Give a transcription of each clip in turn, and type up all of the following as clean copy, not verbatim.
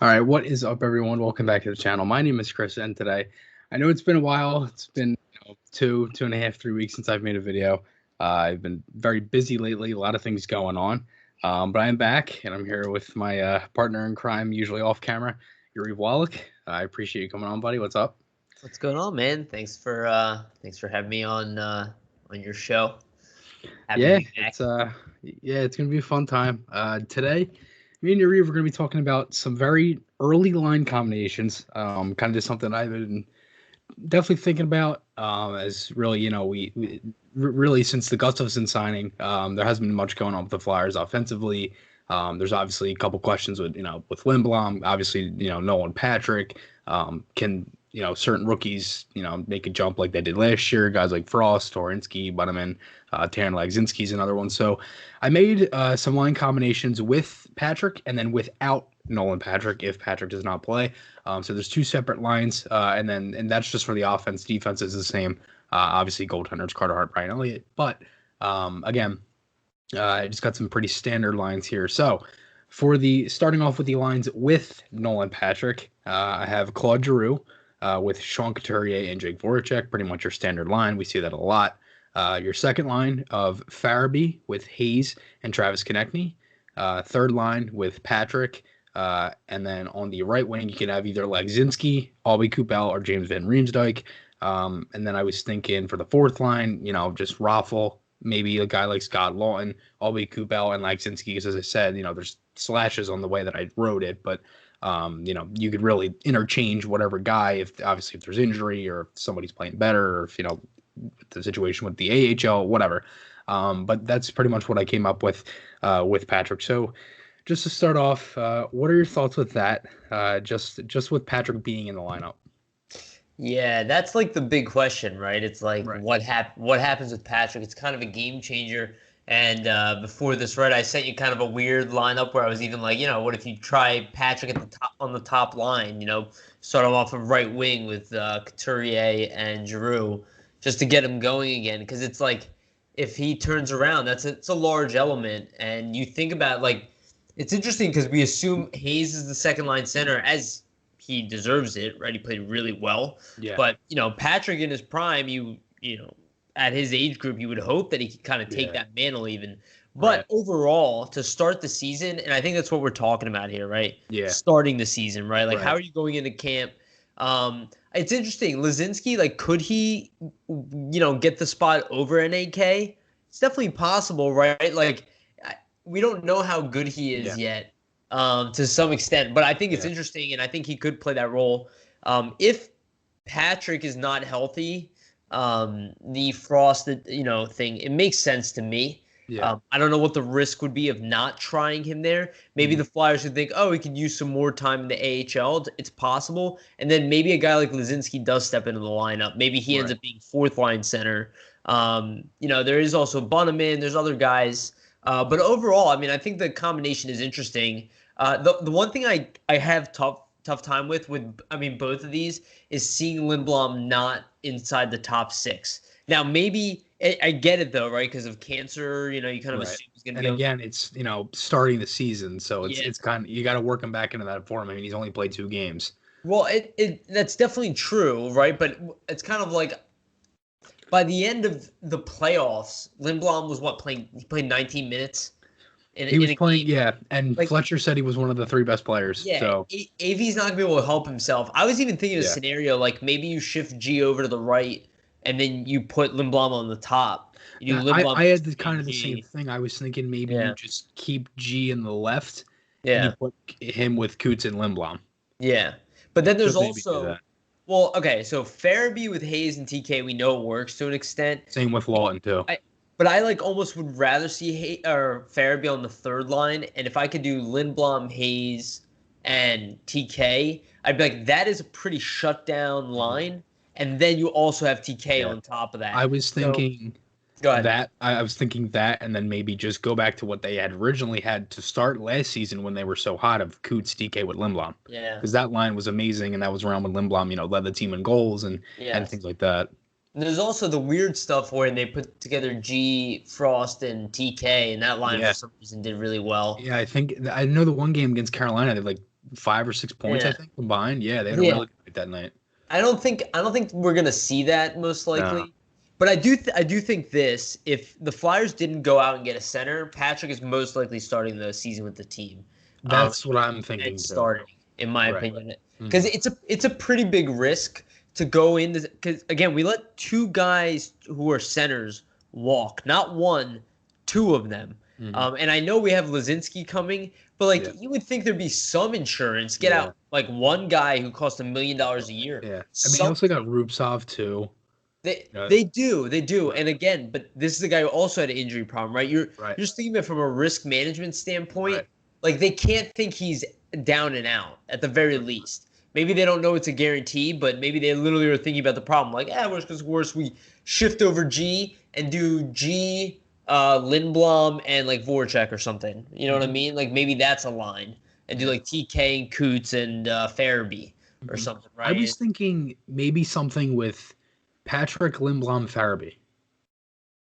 All right, what is up, everyone? Welcome back to the channel. My name is Chris, and today, I know it's been a while. It's been 2.5, 3 weeks since I've made a video. I've been very busy lately, a lot of things going on. But I'm back, and I'm here with my partner in crime, usually off camera, Yariv Wolok. I appreciate you coming on, buddy. What's up? What's going on, man? Thanks for having me on your show. Happy to Yeah, be back. it's gonna be a fun time. Today, me and Yuri are gonna be talking about some very early line combinations. Kind of just something I've been definitely thinking about. As really, really since the Gustafson signing, there hasn't been much going on with the Flyers offensively. There's obviously a couple questions with Lindblom. Obviously, Nolan Patrick. Can certain rookies make a jump like they did last year? Guys like Frost, Torinsky, Bunneman, Taran Lagzinski's another one. So I made some line combinations with Patrick and then without Nolan Patrick if Patrick does not play. So there's two separate lines, and that's just for the offense. Defense is the same. Obviously, goaltenders Carter Hart, Brian Elliott. But again, I just got some pretty standard lines here. So for the starting off with the lines with Nolan Patrick, I have Claude Giroux with Sean Couturier and Jake Voracek. Pretty much your standard line. We see that a lot. Your second line of Farabee with Hayes and Travis Konechny. Third line with Patrick. And then on the right wing, you can have either Lagzinski, Albie Coupel, or James Van Riemsdyk. And then I was thinking for the fourth line, just Raffle, maybe a guy like Scott Lawton, Albie Coupel, and Lagzinski. Because as I said, there's slashes on the way that I wrote it, but you could really interchange whatever guy if there's injury or if somebody's playing better or if the situation with the AHL, whatever. But that's pretty much what I came up with Patrick. So just to start off, what are your thoughts with that? Just with Patrick being in the lineup. Yeah, that's like the big question, right? It's like Right. what happens with Patrick? It's kind of a game changer. And before this, right, I sent you kind of a weird lineup where I was even like, what if you try Patrick at the top on the top line? Start him off of right wing with Couturier and Giroux, just to get him going again. Because it's like if he turns around, it's a large element. And you think about it's interesting because we assume Hayes is the second line center as he deserves it, right? He played really well. Yeah. But Patrick in his prime, at his age group, you would hope that he could kind of take that mantle even. But Right. Overall, to start the season, and I think that's what we're talking about here, right? Yeah. Starting the season, right? Like, Right. how are you going into camp? It's interesting. Lagzinski, could he, get the spot over NAK? It's definitely possible, right? We don't know how good he is yet, to some extent. But I think it's interesting, and I think he could play that role. If Patrick is not healthy, the Frost, thing, it makes sense to me. Yeah. I don't know what the risk would be of not trying him there. Maybe the Flyers would think, oh, we could use some more time in the AHL. It's possible. And then maybe a guy like Lagzinski does step into the lineup. Maybe he ends up being fourth line center. There is also Bunneman. There's other guys. But overall, I think the combination is interesting. The one thing I have tough time with both of these is seeing Lindblom not inside the top six. Now, maybe I get it though, right? Because of cancer, you kind of assume he's going to be. And again, it's starting the season, so it's kind of, you got to work him back into that form. He's only played 2 games. Well, that's definitely true, right? But it's kind of like by the end of the playoffs, Lindblom was he played 19 minutes. He was playing, and Fletcher said he was one of the 3 best players. Yeah, so AV's not going to be able to help himself. I was even thinking of a scenario like maybe you shift G over to the right, and then you put Lindblom on the top. You do Lindblom. I had kind of the same thing. I was thinking maybe you just keep G in the left, and you put him with Coots and Lindblom. Yeah, but then there's also okay. So Farabee with Hayes and TK, we know it works to an extent. Same with Lawton too. But I almost would rather see Farabee on the third line, and if I could do Lindblom, Hayes, and TK, I'd be like, that is a pretty shut down line. And then you also have TK on top of that. I was thinking go ahead. that. I was thinking that, and then maybe just go back to what they had originally had to start last season when they were so hot of Coots, TK with Lindblom. Yeah. Because that line was amazing, and that was around when Lindblom, led the team in goals and things like that. And there's also the weird stuff where they put together G, Frost, and TK, and that line for some reason did really well. Yeah, I know the one game against Carolina, they 5 or 6 points, I Yeah. think, combined. Yeah, they had a Yeah. really good night that night. I don't think we're gonna see that most No, likely. But I do think this: if the Flyers didn't go out and get a center, Patrick is most likely starting the season with the team. that's what I'm And thinking too. starting, in my Right. opinion, because Mhm. it's a pretty big risk to go in. Because again, we let two guys who are centers walk, not one, two of them. Mhm. And I know we have Lazinski coming, but like Yeah. you would think there'd be some insurance. Get Yeah. out like one guy who costs $1 million a year. Yeah. I mean, you Some also got Rubtsov too. they Uh, they do. right. And again, but this is a guy who also had an injury problem, right? You're Right. you're just thinking of it from a risk management standpoint. Right. Like they can't think he's down and out at the very least. Maybe they don't know it's a guarantee, but maybe they literally are thinking about the problem. Like, worst comes worse, we shift over G and do G, Lindblom, and like Voracek or something. You know what I Mhm. mean? Like maybe that's a line, and do Yeah. like TK and Coots and Farabee or Mhm. something, I right? was thinking maybe something with Patrick Lindblom Farabee.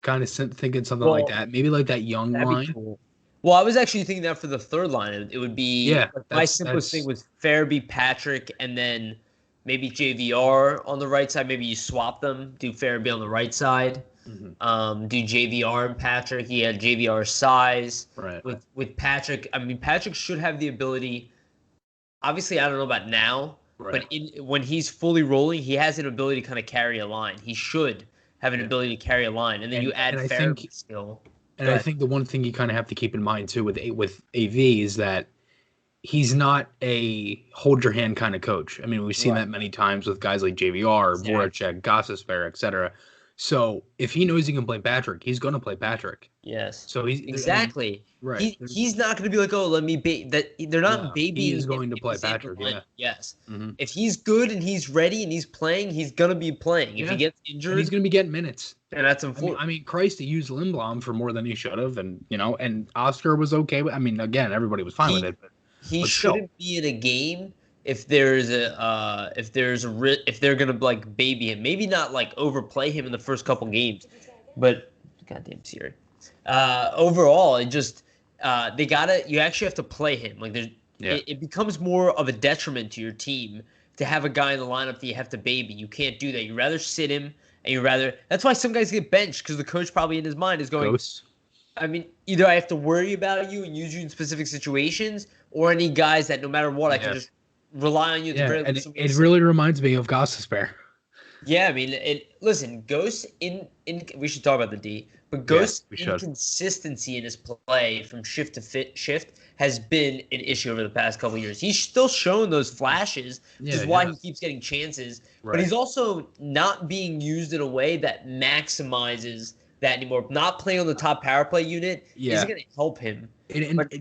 Kind of thinking something like Well, that. Maybe like that young that'd be line. cool. Well, I was actually thinking that for the third line, it would be Yeah, like my simplest thing that's was Farabee, Patrick, and then maybe JVR on the right side. Maybe you swap them, do Farabee on the right side, mhm, do JVR and Patrick. He had JVR size right. with Patrick. I mean, Patrick should have the ability. Obviously, I don't know about now, Right. but when he's fully rolling, he has an ability to kind of carry a line. He should have an Yeah. ability to carry a line, and then you add And I think Farabee's skill. and Go I ahead. think the one thing you kind of have to keep in mind too with AV is that he's not a hold your hand kind of coach. I mean, we've seen Right. that many times with guys like JVR, Exactly. Voracek, Gossespierre, etc. So if he knows he can play Patrick, he's going to play Patrick. Yes, So I mean, exactly. right. He's not going to be like, oh, let me that. They're not No, he babying is him going to if play he's able Patrick. to play. Yeah. Yes, Hmm. if he's good and he's ready and he's playing, he's going to be playing. If he Yeah. gets And he's injured, going to be getting minutes. and that's I mean, unfortunate. Christ, he used Lindblom for more than he should have, and and Oscar was okay with. I mean, again, everybody was fine with He it, he but still, shouldn't be in a game if they're gonna like baby him. Maybe not like overplay him in the first couple games, but goddamn Siri. Overall, it just they gotta. You actually have to play him. Like there's, yeah, it becomes more of a detriment to your team to have a guy in the lineup that you have to baby. You can't do that. You rather sit him, and you rather. That's why some guys get benched because the coach probably in his mind is going. Ghosts. I mean, either I have to worry about you and use you in specific situations, or any guys that no matter what, I can Yeah, just rely on you at the yeah, very and least. it really reminds me of Gossespierre. Yeah, I mean, listen, Ghost in we should talk about the D, but Yeah, Ghost's we should. inconsistency in his play from shift to shift has been an issue over the past couple of years. He's still shown those flashes, which Yeah, is why yeah, he keeps getting chances, but right. he's also not being used in a way that maximizes that anymore. Not playing on the top power play unit isn't Yeah, going to help him. and But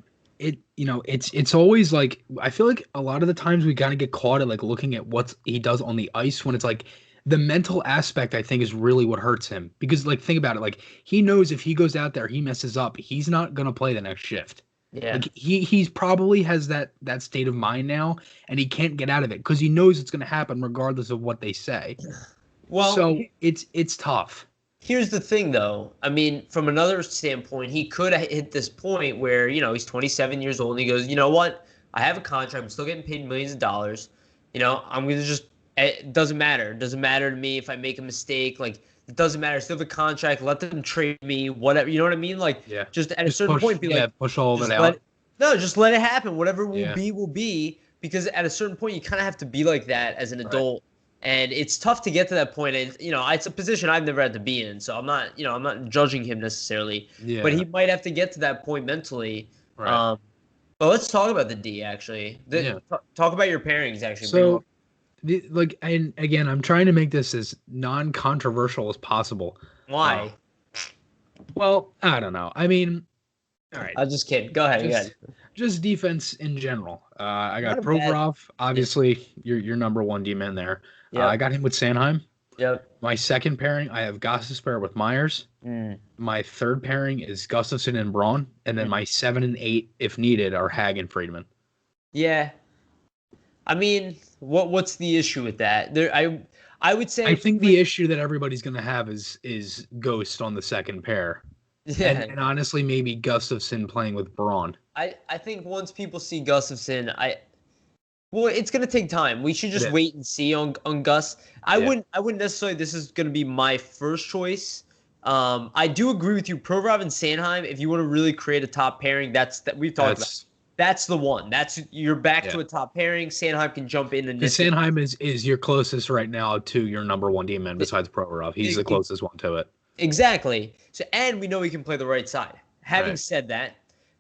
it's always like I feel like a lot of the times we kind of get caught at like looking at what he does on the ice when it's like the mental aspect I think is really what hurts him because like think about it, like he knows if he goes out there he messes up he's not gonna play the next shift. yeah, Like he's probably has that state of mind now and he can't get out of it because he knows it's gonna happen regardless of what they say. well, So it's tough. here's the thing, though. I mean, from another standpoint, he could have hit this point where, he's 27 years old and he goes, you know what? I have a contract. I'm still getting paid millions of dollars. I'm going to just, it doesn't matter. It doesn't matter to me if I make a mistake. Like, it doesn't matter. I still have a contract. Let them trade me, whatever. You know what I mean? Like, Yeah. just at a Just certain push point, be like, push all of it just let out. it, no, just let it happen. Whatever Yeah. will be. Because at a certain point, you kind of have to be like that as an Right. adult, and it's tough to get to that point. And it's a position I've never had to be in, so I'm not judging him necessarily. But Yeah. he might have to get to that point mentally. Right. But let's talk about the D actually. Yeah. Talk about your pairings actually. So and again, I'm trying to make this as non-controversial as possible. Why? Well, I don't know. I mean, all right, I'm just kidding. Go ahead. Go just ahead. just defense in general. I got Not a bad. Provorov, obviously your number one D-man there. I Yep. got him with Sanheim. Yep. My second pairing, I have Gossespierre with Myers. Mm. My third pairing is Gustafson and Braun, and then my 7 and 8, if needed, are Hag and Friedman. Yeah. I mean, what's the issue with that? I would say I think the issue that everybody's going to have is Ghost on the second pair. yeah. And honestly, maybe Gustafson playing with Braun. I think once people see Gustafson, Well, it's gonna take time. We should just Yeah. wait and see on Gus. I Yeah. wouldn't necessarily. This is gonna be my first choice. I do agree with you. Provorov and Sanheim. If you want to really create a top pairing, that we've talked about. That's That's the one. You're back yeah. to a top pairing. Sanheim can jump in and Because nip it. Sanheim is your closest right now to your number one demon besides Provorov. He's the closest one to it. Exactly. So, and we know he can play the right side. Having Right. said that,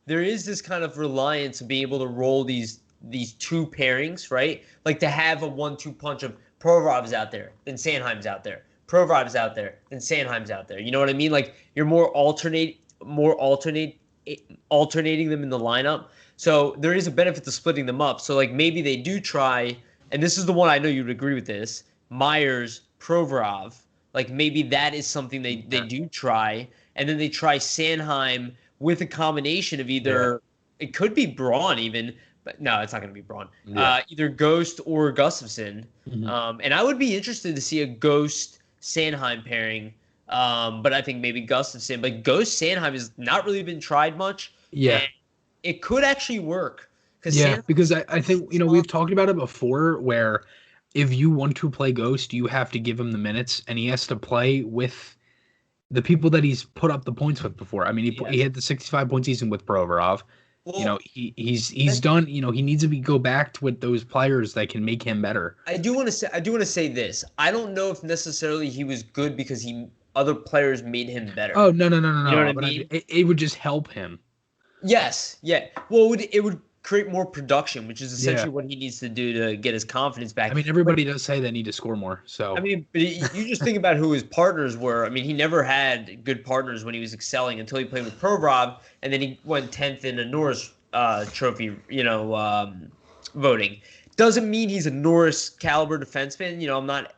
there is this kind of reliance of being able to roll these two pairings, right? Like to have a 1-2 punch of Provorov's out there, then Sanheim's out there. Provorov's out there, then Sanheim's out there. You know what I mean? Like you're alternating them in the lineup. So there is a benefit to splitting them up. So like maybe they do try, and this is the one I know you'd agree with this, Myers, Provorov. Like maybe that is something they do try, and then they try Sanheim with a combination of either it could be Braun even, but no, it's not going to be Braun. Yeah. Either Ghost or Gustafsson. Mhm. And I would be interested to see a Ghost Sanheim pairing. But I think maybe Gustafsson. But Ghost Sanheim has not really been tried much. Yeah. And it could actually work. Yeah, because I think, we've talked about it before where if you want to play Ghost, you have to give him the minutes and he has to play with the people that he's put up the points with before. I mean, he had the 65 point season with Provorov. Well, he's done, he needs to go back to with those players that can make him better. I do want to say this. I don't know if necessarily he was good because other players made him better. Oh, no. You know what I But mean? It would just help him. Yes, yeah. Well, it would create more production, which is essentially Yeah. what he needs to do to get his confidence back. I mean, everybody does say they need to score more. So I mean, but you just think about who his partners were. I mean, he never had good partners when he was excelling until he played with Provorov, and then he went 10th in the Norris Trophy, voting. Doesn't mean he's a Norris caliber defenseman. I'm not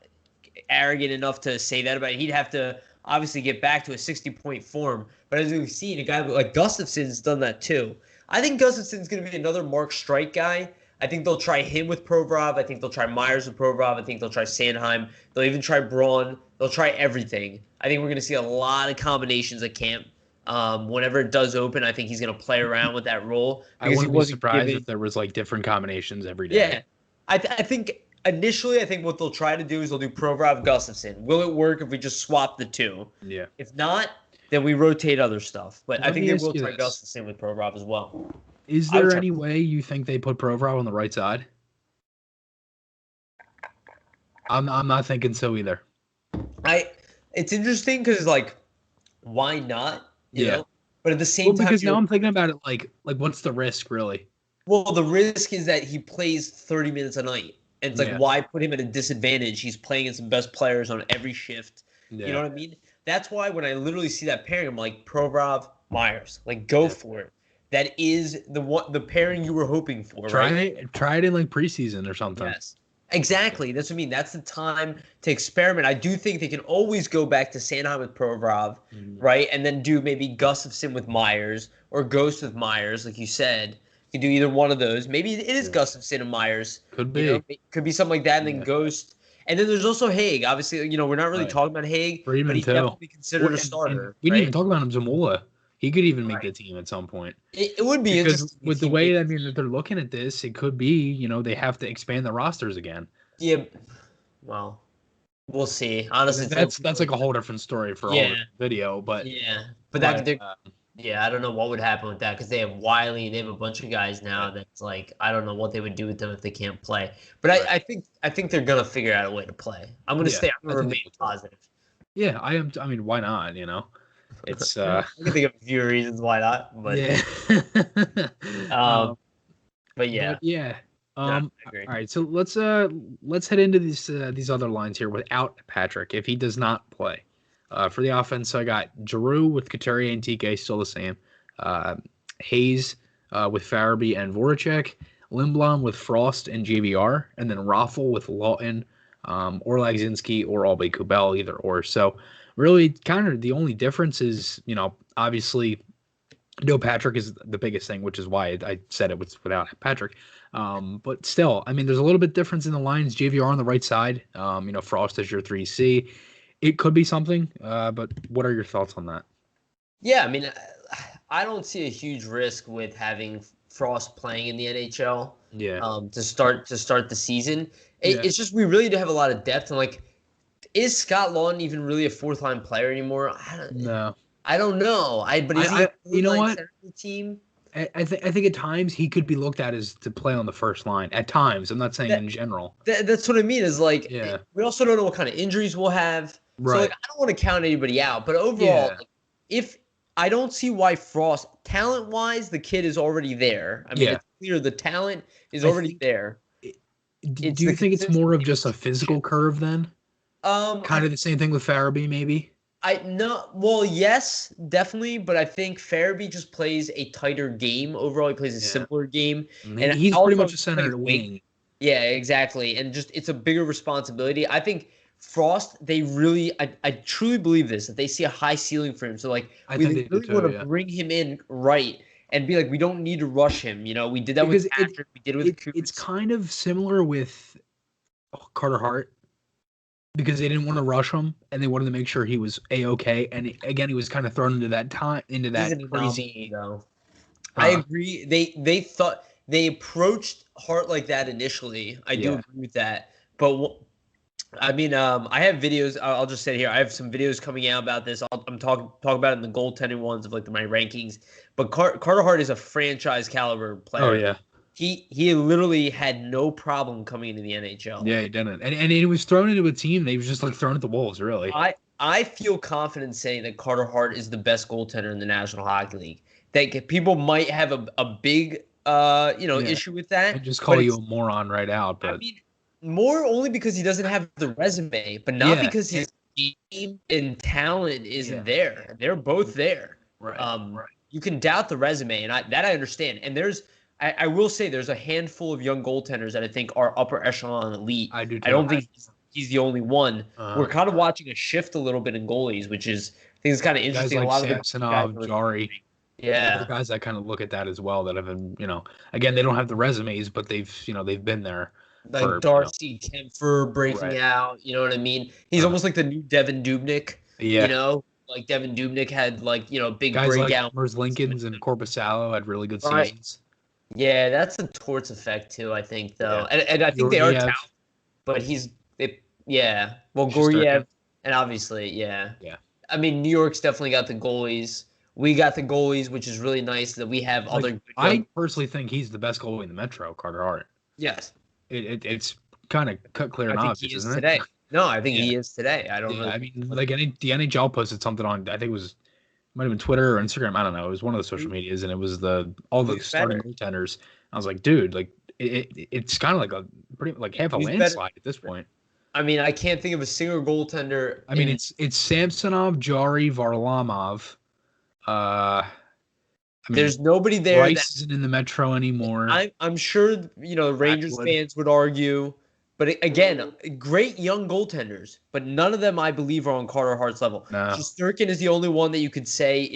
arrogant enough to say that about it. He'd have to obviously get back to a 60-point form. But as we've seen, a guy like Gustafsson's done that too. I think Gustafsson's going to be another Mark Strike guy. I think they'll try him with Provorov. I think they'll try Myers with Provorov. I think they'll try Sanheim. They'll even try Braun. They'll try everything. I think we're going to see a lot of combinations at camp. Whenever it does open, I think he's going to play around with that role. I wouldn't be surprised if there was like different combinations every day. Yeah. I think initially, I think what they'll try to do is they'll do Provorov, Gustafsson. Will it work if we just swap the two? Yeah. If not, then we rotate other stuff. But I think they will try this. Gustafsson with Provorov as well. Is there any way you think they put Provorov on the right side? I'm not thinking so either. It's interesting because like, why not? You know? But at the same time, because now I'm thinking about it like what's the risk really? Well, the risk is that he plays 30 minutes a night. And it's like, why put him at a disadvantage? He's playing against the best players on every shift. Yeah. You know what I mean? That's why when I literally see that pairing, I'm like, Provorov, Myers. Like, go for it. That is the pairing you were hoping for, right? Try it in like preseason or something. Yes. Exactly. That's what I mean. That's the time to experiment. I do think they can always go back to Sanheim with Provorov, right? And then do maybe Gustafsson with Myers or Ghost with Myers, like you said. You can do either one of those. Maybe it is Gustafsson and Myers. Could be. Could be something like that, and then Ghost. And then there's also Haig. Obviously, we're not really talking about Haig, but he's definitely considered a starter. We didn't even talk about him, Zamula. He could even make the team at some point. It would be interesting. With the way that they're looking at this, it could be, they have to expand the rosters again. Yeah. Well, we'll see. Honestly, that's like a whole different story for a whole video, but I don't know what would happen with that because they have Wiley and they have a bunch of guys now that's like I don't know what they would do with them if they can't play. But I think they're gonna figure out a way to play. I'm gonna remain positive. Yeah, I am. I mean, why not? It's I can think of a few reasons why not, but but yeah. All right, so let's head into these other lines here without Patrick if he does not play. For the offense, I got Giroux with Couturier and TK still the same. Hayes with Farabee and Voracek. Lindblom with Frost and JVR. And then Raffle with Lawton or Lagzinski or Albay Kubel, either or. So really kind of the only difference is, obviously no Patrick is the biggest thing, which is why I said it was without Patrick. But still, I mean, there's a little bit difference in the lines. JVR on the right side, Frost is your 3C. It could be something, but what are your thoughts on that? Yeah, I mean, I don't see a huge risk with having Frost playing in the NHL. Yeah. To start the season. Yeah. It's just we really do have a lot of depth, and like, is Scott Lawton even really a fourth line player anymore? No. I don't know. But is he a You know what? center of the team? I think at times he could be looked at as to play on the first line. At times, I'm not saying in general. That's what I mean. Is like, Yeah. we also don't know what kind of injuries we'll have. Right. So like, I don't want to count anybody out. But overall, like, if I don't see why Frost, talent wise, the kid is already there. I mean, it's clear the talent is already there. Do you think it's more of just a physical curve then? Kind of the same thing with Farabee, maybe. Well, yes, definitely, but I think Farabee just plays a tighter game overall. He plays a simpler game, and he's pretty much a center wing. Yeah, exactly, and just it's a bigger responsibility. I think Frost, they really, I truly believe this, that they see a high ceiling for him. So like, we really want to bring him in right and be like, we don't need to rush him. You know, we did that with Patrick. We did it with Coots. It's kind of similar with Carter Hart. Because they didn't want to rush him, and they wanted to make sure he was A-okay. And again, he was kind of thrown into that crazy. I agree. They thought they approached Hart like that initially. I do agree with that. But I mean, I have videos. I'll just say here, I have some videos coming out about this. I'm talking about it in the goaltending ones of like my rankings. But Carter Hart is a franchise caliber player. Oh yeah. He literally had no problem coming into the NHL. Yeah, he didn't. And he was thrown into a team that he was just like thrown at the wolves, really. I feel confident saying that Carter Hart is the best goaltender in the National Hockey League. That people might have a big issue with that. I just call you a moron right out, but I mean, more only because he doesn't have the resume, but not because his game and talent isn't there. They're both there. Right. Right. You can doubt the resume, and I understand. And I will say there's a handful of young goaltenders that I think are upper echelon elite. I do too. I don't think he's the only one. We're kind of watching a shift a little bit in goalies, which is I think it's kind of interesting. Guys like a lot Samsonov, of the Jari. Yeah. Guys that kind of look at that as well that have been, again, they don't have the resumes, but they've been there. Like Darcy Kempfer breaking out, you know what I mean? He's almost like the new Devin Dubnyk. Yeah. You know? Like Devin Dubnyk had big guys breakout. Like Mers Lincolns and Corpusalo had really good seasons. Yeah, that's a Torts effect too, I think, though. Yeah. And I think they are talented, but Well, Goryev, and obviously, Yeah. I mean, New York's definitely got the goalies. We got the goalies, which is really nice that we have other good I personally think he's the best goalie in the Metro, Carter Hart. Yes. It's kind of cut clear and obvious, isn't it? Today. No, I think he is today. I don't know. I mean, like the NHL posted something on, I think it was, might have been Twitter or Instagram. I don't know. It was one of the social medias, and it was all the starting goaltenders. I was like, dude, like it's kind of like a pretty like half a landslide at this point. I mean, I can't think of a single goaltender. I mean, it's Samsonov, Jari, Varlamov. There's nobody there. Rice isn't in the Metro anymore. I'm sure Rangers fans would argue. But again, great young goaltenders, but none of them, I believe, are on Carter Hart's level. No. Shesterkin is the only one that you could say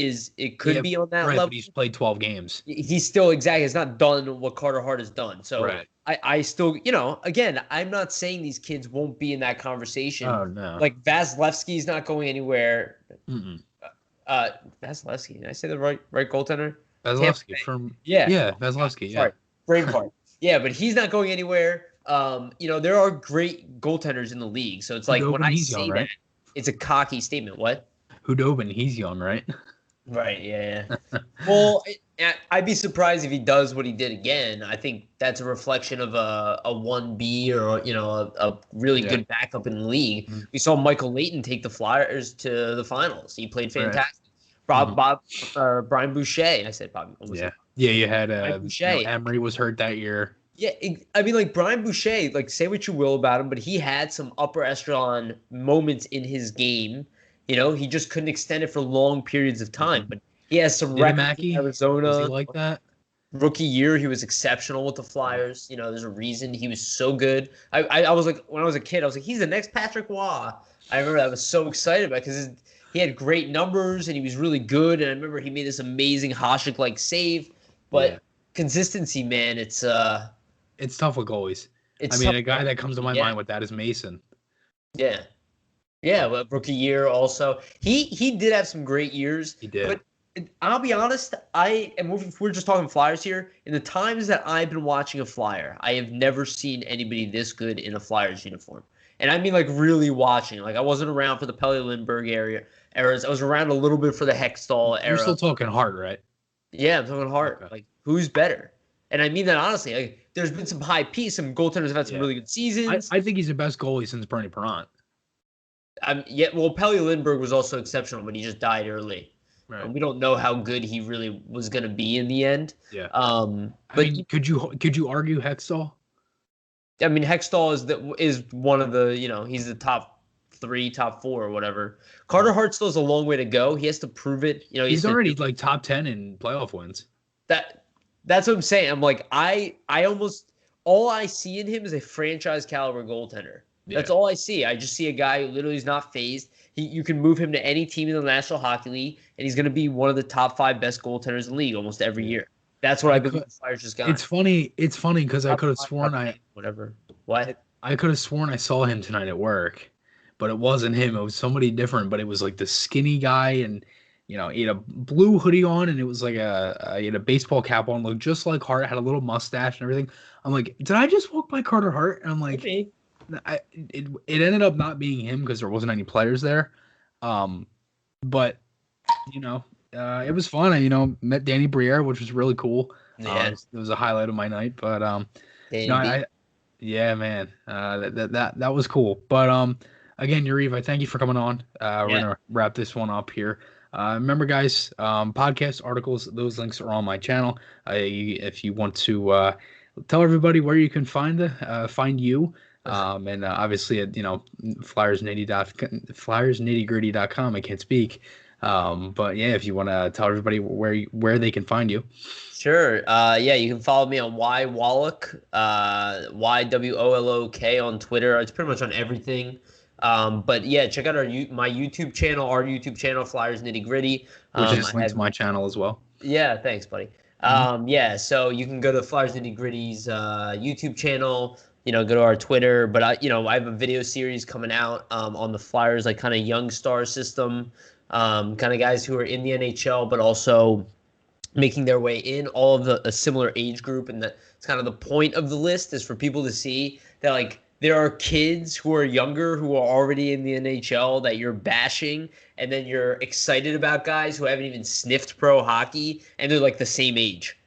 could be on that level. But he's played 12 games. He's still has not done what Carter Hart has done. So I still, again, I'm not saying these kids won't be in that conversation. Oh, no. Like Vasilevsky's not going anywhere. Vasilevsky, did I say the right goaltender? Vasilevsky from Vasilevsky, yeah. Sorry, brain fart. Yeah, but he's not going anywhere. There are great goaltenders in the league, so it's like when I say that, it's a cocky statement. What? Hudobin, he's young, right? Right. Yeah. Well, I'd be surprised if he does what he did again. I think that's a reflection of a 1B or a really good backup in the league. Mm-hmm. We saw Michael Layton take the Flyers to the finals. He played fantastic. Right. Brian Boucher. I said Bobby. Yeah. You had Emery was hurt that year. Yeah, I mean, like Brian Boucher, like say what you will about him, but he had some upper echelon moments in his game. He just couldn't extend it for long periods of time. But he has some records in Arizona. Was he like that? Rookie year, he was exceptional with the Flyers. There's a reason he was so good. I was like, when I was a kid, I was like, he's the next Patrick Waugh. I remember I was so excited about it because he had great numbers and he was really good. And I remember he made this amazing Hasek-like save. But consistency, man, it's tough with goalies. A guy that comes to my mind with that is Mason. Yeah. Yeah, well, rookie year also. He did have some great years. He did. But I'll be honest. If we're just talking Flyers here, in the times that I've been watching a Flyer, I have never seen anybody this good in a Flyers uniform. And I mean, like, really watching. Like, I wasn't around for the Pelle Lindbergh eras. I was around a little bit for the Hextall You're era. still talking Hart, right? Yeah, I'm talking Hart. Okay. Like, who's better? And I mean that honestly. Like, there's been some high P. Some goaltenders have had some really good seasons. I think he's the best goalie since Bernie Perrant. Well, Pelle Lindbergh was also exceptional, but he just died early. Right. And we don't know how good he really was going to be in the end. Yeah. But could you argue Hextall? I mean, Hextall is one of the, he's the top 3, top 4, or whatever. Carter Hart still has a long way to go. He has to prove it. He's already like top 10 in playoff wins. That's what I'm saying. I'm like, I almost all I see in him is a franchise caliber goaltender. Yeah. That's all I see. I just see a guy who literally is not phased. You can move him to any team in the National Hockey League, and he's going to be one of the top 5 best goaltenders in the league almost every year. That's what I believe the Flyers just got. It's funny because I could have sworn I could have sworn I saw him tonight at work, but it wasn't him. It was somebody different. But it was like the skinny guy, and he had a blue hoodie on, and it was like he had a baseball cap on, looked just like Hart, had a little mustache and everything. I'm like, did I just walk by Carter Hart? And I'm like, it ended up not being him because there wasn't any players there. But it was fun. I met Danny Briere, which was really cool. Yeah. It was a highlight of my night. But yeah, man, that was cool. But again, Yariv, I thank you for coming on. We're gonna wrap this one up here. Remember, guys, podcast articles, those links are on my channel. If you want to tell everybody where you can find you. And obviously at flyersnitty.com. I can't speak. But yeah, if you want to tell everybody where they can find you. Sure. You can follow me on Y Wolok, YWOLOK on Twitter. It's pretty much on everything. But yeah, check out my YouTube channel, Flyers Nitty Gritty, which is linked to my channel as well. Yeah, thanks, buddy. So you can go to Flyers Nitty Gritty's YouTube channel. Go to our Twitter. But I have a video series coming out on the Flyers, like kind of young star system, kind of guys who are in the NHL, but also making their way in, all of a similar age group. And that's kind of the point of the list, is for people to see that, like, there are kids who are younger who are already in the NHL that you're bashing, and then you're excited about guys who haven't even sniffed pro hockey, and they're like the same age,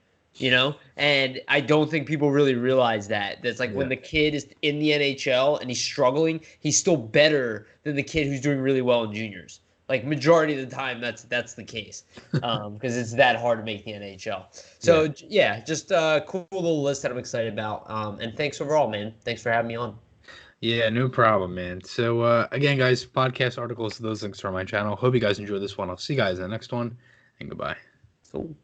And I don't think people really realize that. That's like when the kid is in the NHL and he's struggling, he's still better than the kid who's doing really well in juniors. Like, majority of the time, that's the case, because it's that hard to make the NHL. So just a cool little list that I'm excited about. And thanks overall, man. Thanks for having me on. Yeah, no problem, man. So again, guys, podcast articles, those links are on my channel. Hope you guys enjoyed this one. I'll see you guys in the next one, and goodbye. Cool.